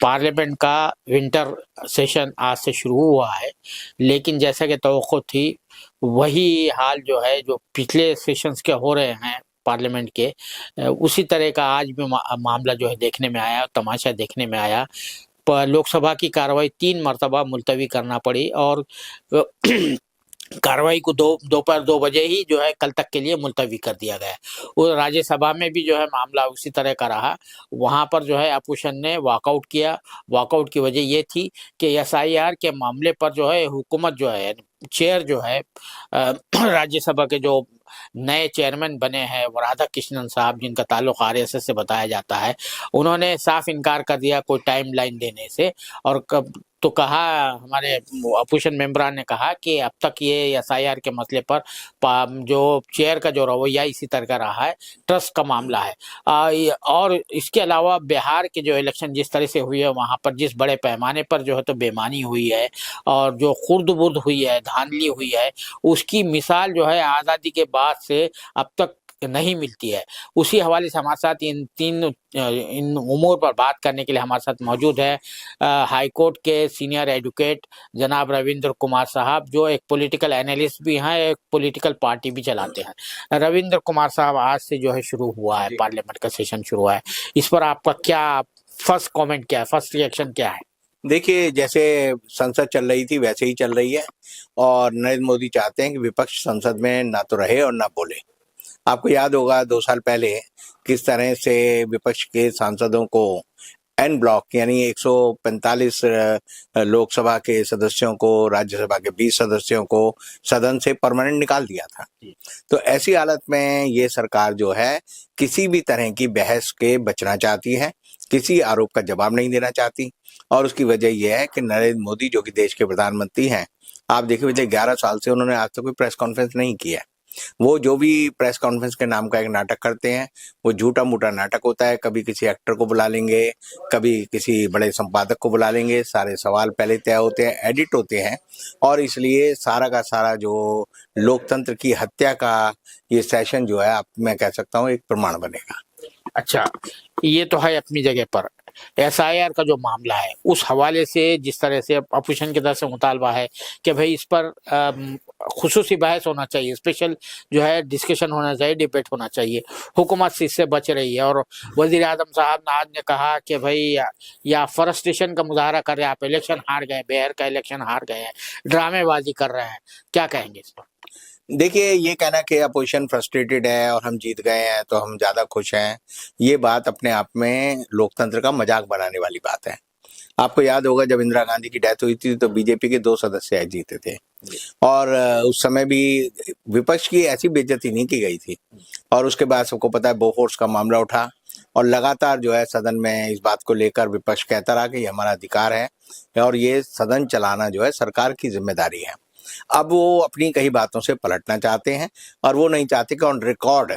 Parliament का winter session आज से शुरू हुआ है, लेकिन जैसा कि तवक्को थी वही हाल जो है जो पिछले सेशंस के हो रहे हैं पार्लियामेंट के, उसी तरह का आज भी मामला जो है देखने में आया, तमाशा देखने में आया। लोकसभा की कार्रवाई 3 मरतबा मुलतवी करना पड़ी और कार्रवाई को दोपहर 2 बजे ही जो है कल तक के लिए मुलतवी कर दिया गया। और राज्यसभा में भी जो है मामला उसी तरह का रहा। वहां पर जो है अपोजिशन ने वॉकआउट किया। वॉकआउट की वजह ये थी कि एसआईआर के मामले पर जो है हुकूमत जो है, चेयर जो है राज्यसभा के जो नए चेयरमैन बने हैं वो राधा कृष्णन साहब, जिनका ताल्लुक आरएसएस से बताया जाता है, उन्होंने साफ इनकार कर दिया कोई टाइम लाइन देने से। और तो कहा, हमारे अपोजिशन मेंबरान ने कहा कि अब तक ये एसआईआर के मसले पर जो चेयर का जो रवैया इसी तरह का रहा है, ट्रस्ट का मामला है। और इसके अलावा बिहार के जो इलेक्शन जिस तरह से हुई है, वहाँ पर जिस बड़े पैमाने पर जो है तो बेईमानी हुई है और जो खुर्द-बुर्द हुई है, धांधली हुई है, उसकी मिसाल जो है आज़ादी के बाद से अब तक नहीं मिलती है। उसी हवाले से हमारे साथ इन उमूर पर बात करने के लिए हमारे साथ मौजूद है हाई कोर्ट के सीनियर एडवोकेट जनाब रविंद्र कुमार साहब, जो एक पॉलिटिकल एनालिस्ट भी हैं, एक पॉलिटिकल पार्टी भी चलाते हैं। रविंद्र कुमार साहब, आज से जो है शुरू हुआ है पार्लियामेंट का सेशन शुरू हुआ है, इस पर आपका क्या फर्स्ट कमेंट क्या है, फर्स्ट रिएक्शन क्या है? देखिए, जैसे संसद चल रही थी वैसे ही चल रही है और नरेंद्र मोदी चाहते हैं कि विपक्ष संसद में ना तो रहे और ना बोले। आपको याद होगा 2 साल पहले किस तरह से विपक्ष के सांसदों को एन ब्लॉक यानी 145 लोकसभा के सदस्यों को, राज्यसभा के 20 सदस्यों को सदन से परमानेंट निकाल दिया था। तो ऐसी हालत में ये सरकार जो है किसी भी तरह की बहस के बचना चाहती है, किसी आरोप का जवाब नहीं देना चाहती। और उसकी वजह यह है कि नरेंद्र मोदी जो कि देश के प्रधानमंत्री हैं, आप देखिए पिछले 11 साल से उन्होंने आज तक कोई प्रेस कॉन्फ्रेंस नहीं किया है। वो जो भी प्रेस कॉन्फ्रेंस के नाम का एक नाटक करते हैं, वो झूठा मूठा नाटक होता है। कभी किसी एक्टर को बुला लेंगे, कभी किसी बड़े संपादक को बुला लेंगे, सारे सवाल पहले तय होते हैं, एडिट होते हैं और इसलिए सारा का सारा जो लोकतंत्र की हत्या का ये सेशन जो है, आप मैं कह सकता हूँ एक प्रमाण बनेगा। अच्छा, ये तो है अपनी जगह पर। एसआईआर का जो मामला है उस हवाले से जिस तरह से अपोजिशन की तरफ से मुतालबा है कि भाई इस पर खुसूसी बहस होना चाहिए, स्पेशल जो है डिस्कशन होना चाहिए, डिबेट होना चाहिए, हुकूमत से इससे बच रही है। और वजीर आजम साहब ने आज ने कहा कि भाई या फ्रस्ट्रेशन का मुजाहरा कर रहे हैं, आप इलेक्शन हार गए, बिहार का इलेक्शन हार गए हैं, ड्रामेबाजी कर रहे हैं, क्या कहेंगे इस पर? देखिए, ये कहना कि अपोजिशन फ्रस्ट्रेटेड है और हम जीत गए हैं तो हम ज्यादा खुश हैं, ये बात अपने आप में लोकतंत्र का मजाक बनाने वाली बात है। आपको याद होगा जब इंदिरा गांधी की डेथ हुई थी तो बीजेपी के 2 सदस्य जीते थे और उस समय भी विपक्ष की ऐसी बेइज्जती नहीं की गई थी। और उसके बाद सबको पता है बोफोर्स का मामला उठा और लगातार जो है सदन में इस बात को लेकर विपक्ष कहता रहा कि ये हमारा अधिकार है और ये सदन चलाना जो है सरकार की जिम्मेदारी है। अब वो अपनी कई बातों से पलटना चाहते हैं और वो नहीं चाहते कि ऑन रिकॉर्ड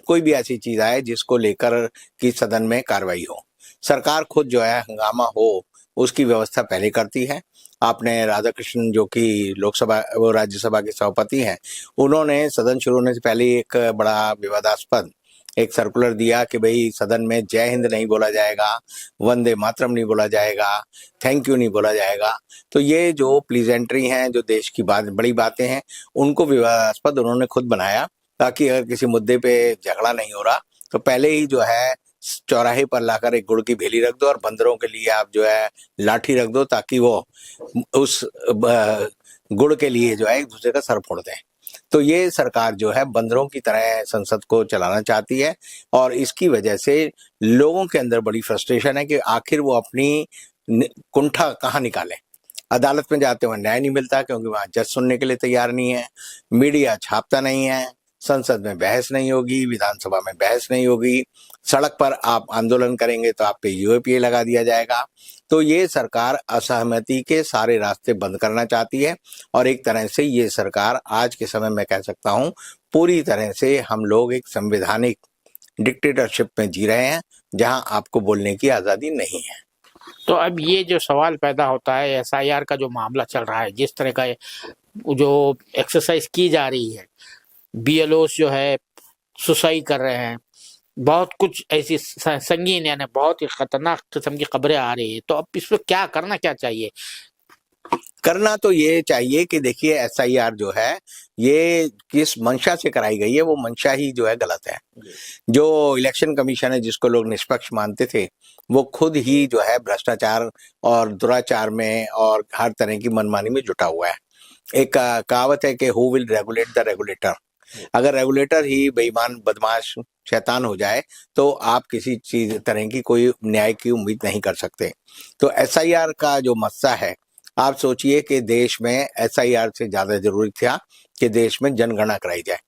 कोई भी ऐसी चीज आए जिसको लेकर कि सदन में कार्रवाई हो। सरकार खुद जो है हंगामा हो उसकी व्यवस्था पहले करती है। आपने राधाकृष्णन जो कि लोकसभा वो राज्यसभा के सभापति हैं, उन्होंने सदन शुरू होने से पहले एक बड़ा विवादास्पद एक सर्कुलर दिया कि भाई सदन में जय हिंद नहीं बोला जाएगा, वंदे मातरम नहीं बोला जाएगा, थैंक यू नहीं बोला जाएगा। तो ये जो प्लीजेंट्री हैं, जो देश की बड़ी बातें हैं, उनको विवादास्पद उन्होंने खुद बनाया ताकि अगर किसी मुद्दे पे झगड़ा नहीं हो रहा तो पहले ही जो है चौराहे पर लाकर एक गुड़ की भेली रख दो और बंदरों के लिए आप जो है लाठी रख दो ताकि वो उस गुड़ के लिए जो है एक दूसरे का सर फोड़ दें। तो ये सरकार जो है बंदरों की तरह संसद को चलाना चाहती है और इसकी वजह से लोगों के अंदर बड़ी फ्रस्ट्रेशन है कि आखिर वो अपनी कुंठा कहाँ निकालें। अदालत में जाते हुए न्याय नहीं मिलता क्योंकि वहां जज सुनने के लिए तैयार नहीं है, मीडिया छापता नहीं है, संसद में बहस नहीं होगी, विधानसभा में बहस नहीं होगी, सड़क पर आप आंदोलन करेंगे तो आप पे यूएपीए लगा दिया जाएगा। तो ये सरकार असहमति के सारे रास्ते बंद करना चाहती है और एक तरह से ये सरकार आज के समय में कह सकता हूं पूरी तरह से हम लोग एक संवैधानिक डिक्टेटरशिप में जी रहे हैं जहां आपको बोलने की आजादी नहीं है। तो अब ये जो सवाल पैदा होता है, एसआईआर का जो मामला चल रहा है, जिस तरह का जो एक्सरसाइज की जा रही है, बीएलओ जो है सुसाई कर रहे हैं, बहुत कुछ ऐसी संगीन यानी बहुत ही खतरनाक किस्म की खबरें आ रही है, तो अब इसमें क्या करना क्या चाहिए? करना तो ये चाहिए कि देखिए एसआईआर जो है ये किस मंशा से कराई गई है, वो मंशा ही जो है गलत है। जो इलेक्शन कमीशन है जिसको लोग निष्पक्ष मानते थे, वो खुद ही जो है भ्रष्टाचार और दुराचार में और हर तरह की मनमानी में जुटा हुआ है। एक कहावत है कि who will regulate the regulator. अगर रेगुलेटर ही बेईमान बदमाश शैतान हो जाए तो आप किसी चीज तरह की कोई न्याय की उम्मीद नहीं कर सकते। तो एसआईआर का जो मसला है, आप सोचिए कि देश में एसआईआर से ज्यादा जरूरी था कि देश में जनगणना कराई जाए।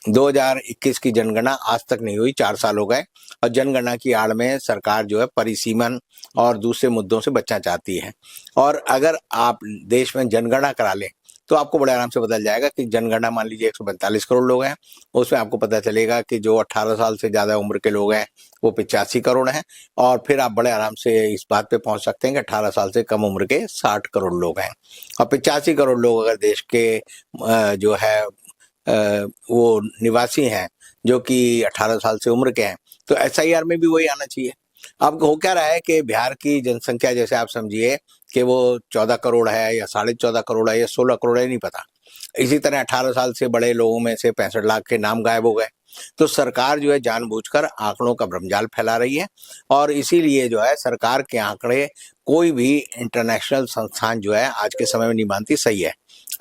2021 की जनगणना आज तक नहीं हुई, 4 साल हो गए, और जनगणना की आड़ में सरकार जो है परिसीमन और दूसरे मुद्दों से बचना चाहती है। और अगर आप देश में जनगणना करा लें तो आपको बड़े आराम से पता चल जाएगा कि जनगणना मान लीजिए 145 करोड़ लोग हैं, उसमें आपको पता चलेगा कि जो 18 साल से ज्यादा उम्र के लोग हैं वो 85 करोड़ हैं, और फिर आप बड़े आराम से इस बात पे पहुंच सकते हैं कि 18 साल से कम उम्र के 60 करोड़ लोग हैं। और 85 करोड़ लोग अगर देश के जो है वो निवासी हैं जो कि 18 साल से उम्र के हैं, तो एसआईआर में भी वही आना चाहिए। अब हो क्या रहा है कि बिहार की जनसंख्या जैसे आप समझिए कि वो 14 करोड़ है या 14.5 करोड़ है या 16 करोड़ है, नहीं पता। इसी तरह 18 साल से बड़े लोगों में से 65 लाख के नाम गायब हो गए। तो सरकार जो है जानबूझकर आंकड़ों का भ्रमजाल फैला रही है, और इसीलिए जो है सरकार के आंकड़े कोई भी इंटरनेशनल संस्थान जो है आज के समय में नहीं मानती सही है।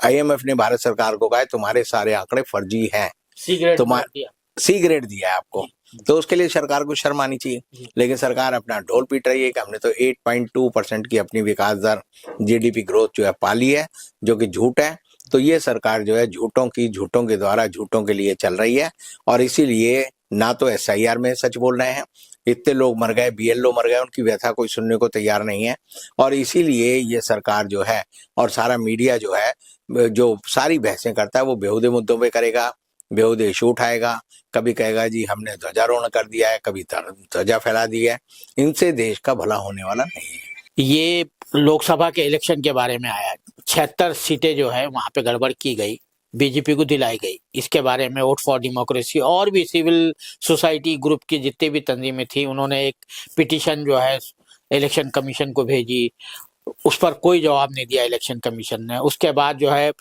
आईएमएफ ने भारत सरकार को कहा है तुम्हारे सारे आंकड़े फर्जी हैं, सी ग्रेड दिया है आपको, तो उसके लिए सरकार को शर्म आनी चाहिए। लेकिन सरकार अपना ढोल पीट रही है कि हमने तो 8.2% की अपनी विकास दर जीडीपी ग्रोथ जो है पाली है, जो कि झूठ है। तो ये सरकार जो है झूठों के द्वारा झूठों के लिए चल रही है, और इसीलिए ना तो एसआईआर में सच बोल रहे हैं, इतने लोग मर गए, बीएलओ मर गए, उनकी व्यथा कोई सुनने को तैयार नहीं है। और इसीलिए ये सरकार जो है और सारा मीडिया जो है जो सारी बहसें करता है वो बेहुदे मुद्दों पे करेगा, बेहुदे इशू उठाएगा, कभी कहेगा जी हमने ध्वजारोहण कर दिया है, कभी ध्वजा फैला दी है। इनसे देश का भला होने वाला नहीं है। ये लोकसभा के इलेक्शन के बारे में आया, 76 सीटें जो है वहां पे गड़बड़ की गई, बीजेपी को दिलाई गई। इसके बारे में वोट फॉर डेमोक्रेसी और भी सिविल सोसाइटी ग्रुप की जितने भी तंजीमें थी, उन्होंने एक पिटीशन जो है इलेक्शन कमीशन को भेजी। उस पर कोई जवाब नहीं दिया इलेक्शन कमीशन ने। उसके बाद जो है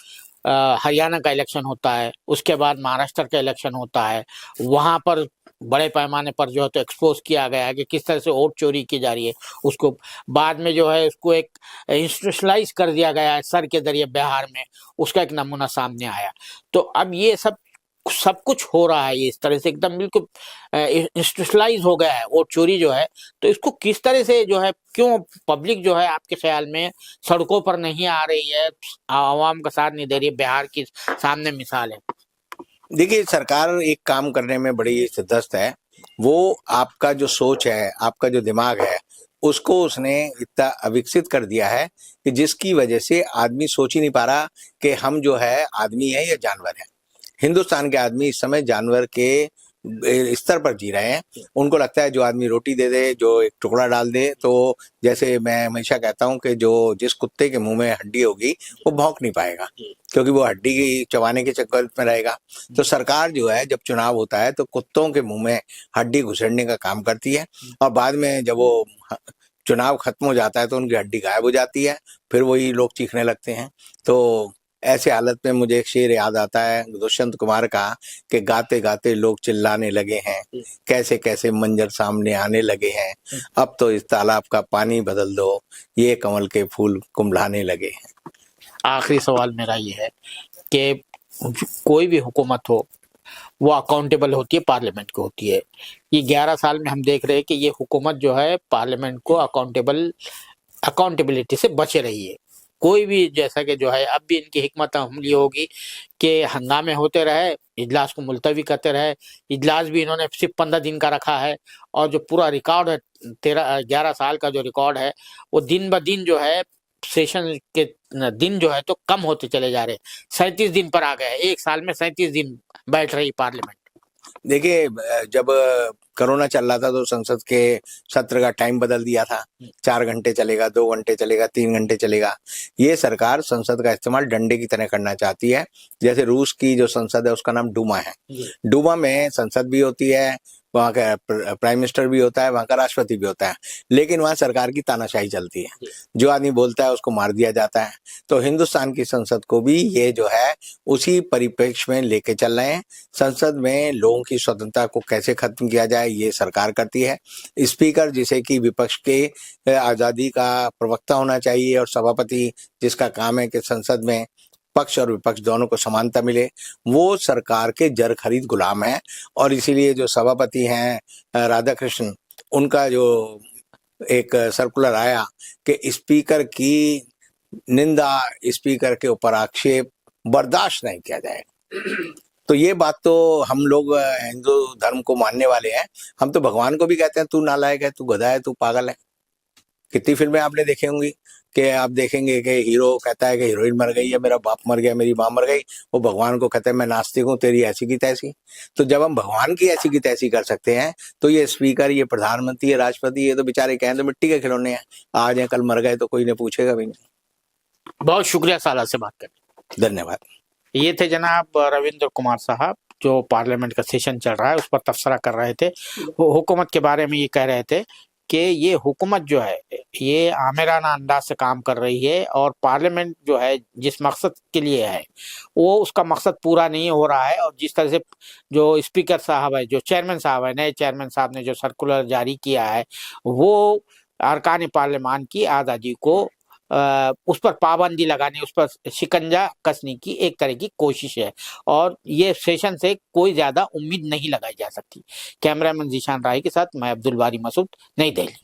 हरियाणा का इलेक्शन होता है, उसके बाद महाराष्ट्र का इलेक्शन होता है, वहां पर बड़े पैमाने पर जो है तो एक्सपोज किया गया है कि किस तरह से वोट चोरी की जा रही है। उसको बाद में जो है उसको एक इंस्टीट्यूशनलाइज कर दिया गया है सर के जरिए बिहार में, उसका एक नमूना सामने आया। तो अब ये सब कुछ हो रहा है ये इस तरह से एकदम बिल्कुल इंस्टीट्यूशनलाइज हो गया है वोट चोरी जो है। तो इसको किस तरह से जो है, क्यों पब्लिक जो है आपके ख्याल में सड़कों पर नहीं आ रही है, आवाम का साथ नहीं दे रही है? बिहार की सामने मिसाल है। देखिए सरकार एक काम करने में बड़ी सिद्धस्त है, वो आपका जो सोच है, आपका जो दिमाग है, उसको उसने इतना अविकसित कर दिया है कि जिसकी वजह से आदमी सोच ही नहीं पा रहा कि हम जो है आदमी है या जानवर है। हिंदुस्तान के आदमी इस समय जानवर के स्तर पर जी रहे हैं। उनको लगता है जो आदमी रोटी दे दे, जो एक टुकड़ा डाल दे, तो जैसे मैं हमेशा कहता हूं कि जो जिस कुत्ते के मुंह में हड्डी होगी वो भौंक नहीं पाएगा, क्योंकि वो हड्डी की चबाने के चक्कर में रहेगा। तो सरकार जो है जब चुनाव होता है तो कुत्तों के मुंह में हड्डी घुसेड़ने का काम करती है, और बाद में जब वो चुनाव खत्म हो जाता है तो उनकी हड्डी गायब हो जाती है, फिर वही लोग चीखने लगते हैं। तो ऐसे हालत में मुझे एक शेर याद आता है दुष्यंत कुमार का कि गाते गाते लोग चिल्लाने लगे हैं, कैसे कैसे मंजर सामने आने लगे हैं, अब तो इस तालाब का पानी बदल दो, ये कमल के फूल कुंभलाने लगे हैं। आखिरी सवाल मेरा ये है कि कोई भी हुकूमत हो वो अकाउंटेबल होती है, पार्लियामेंट को होती है। ये 11 साल में हम देख रहे हैं कि ये हुकूमत जो है पार्लियामेंट को अकाउंटेबिलिटी से बच रही है। कोई भी जैसा कि जो है अब भी इनकी हिकमत अमली होगी कि हंगामे होते रहे, इजलास को मुलतवी करते रहे। इजलास भी इन्होंने सिर्फ 15 दिन का रखा है, और जो पूरा रिकॉर्ड है 11 साल का जो रिकॉर्ड है वो दिन ब दिन जो है सेशन के दिन जो है तो कम होते चले जा रहे। 37 दिन पर आ गए, एक साल में 37 दिन बैठ रही पार्लियामेंट। देखिए जब कोरोना चल रहा था तो संसद के सत्र का टाइम बदल दिया था, 4 घंटे चलेगा, 2 घंटे चलेगा, 3 घंटे चलेगा। ये सरकार संसद का इस्तेमाल डंडे की तरह करना चाहती है। जैसे रूस की जो संसद है उसका नाम डूमा है, डूमा में संसद भी होती है, वहाँ का प्राइम मिनिस्टर भी होता है, वहाँ का राष्ट्रपति भी होता है, लेकिन वहाँ सरकार की तानाशाही चलती है। जो आदमी बोलता है उसको मार दिया जाता है। तो हिंदुस्तान की संसद को भी ये जो है उसी परिप्रेक्ष्य में लेके चल रहे हैं। संसद में लोगों की स्वतंत्रता को कैसे खत्म किया जाए ये सरकार करती है। स्पीकर जिसे कि विपक्ष के आजादी का प्रवक्ता होना चाहिए और सभापति जिसका काम है कि संसद में पक्ष और विपक्ष दोनों को समानता मिले, वो सरकार के जर खरीद गुलाम है। और इसीलिए जो सभापति हैं राधाकृष्णन, उनका जो एक सर्कुलर आया कि स्पीकर की निंदा, स्पीकर के ऊपर आक्षेप बर्दाश्त नहीं किया जाएगा। तो ये बात तो हम लोग हिंदू धर्म को मानने वाले हैं, हम तो भगवान को भी कहते हैं तू नालायक है, तू गधा है, तू पागल है। कितनी फिल्में आपने देखी होंगी कि आप देखेंगे कि हीरो कहता है कि हीरोइन मर गई है, मेरा बाप मर गया, मेरी माँ मर गई, वो भगवान को कहता है मैं नास्तिक हूँ, तेरी ऐसी की तैसी। तो जब हम भगवान की ऐसी की तैसी कर सकते हैं तो ये स्पीकर, ये प्रधानमंत्री, ये राष्ट्रपति, ये तो बेचारे कहें तो मिट्टी के खिलौने हैं, आज हैं कल मर गए तो कोई ने पूछेगा भी नहीं। बहुत शुक्रिया साला से बात करने। धन्यवाद। ये थे जनाब रविंद्र कुमार साहब, जो पार्लियामेंट का सेशन चल रहा है उस पर तबसरा कर रहे थे। हुकूमत के बारे में ये कह रहे थे कि ये हुकूमत जो है ये आमिराना अंदाज से काम कर रही है और पार्लियामेंट जो है जिस मकसद के लिए है वो उसका मकसद पूरा नहीं हो रहा है। और जिस तरह से जो स्पीकर साहब है, जो चेयरमैन साहब है, नए चेयरमैन साहब ने जो सर्कुलर जारी किया है वो अरकान पार्लियामान की आज़ादी को उस पर पाबंदी लगाने, उस पर शिकंजा कसने की एक तरह की कोशिश है और ये सेशन से कोई ज्यादा उम्मीद नहीं लगाई जा सकती। कैमरामैन जीशान राय के साथ मैं अब्दुल बारी मसूद, नई दिल्ली।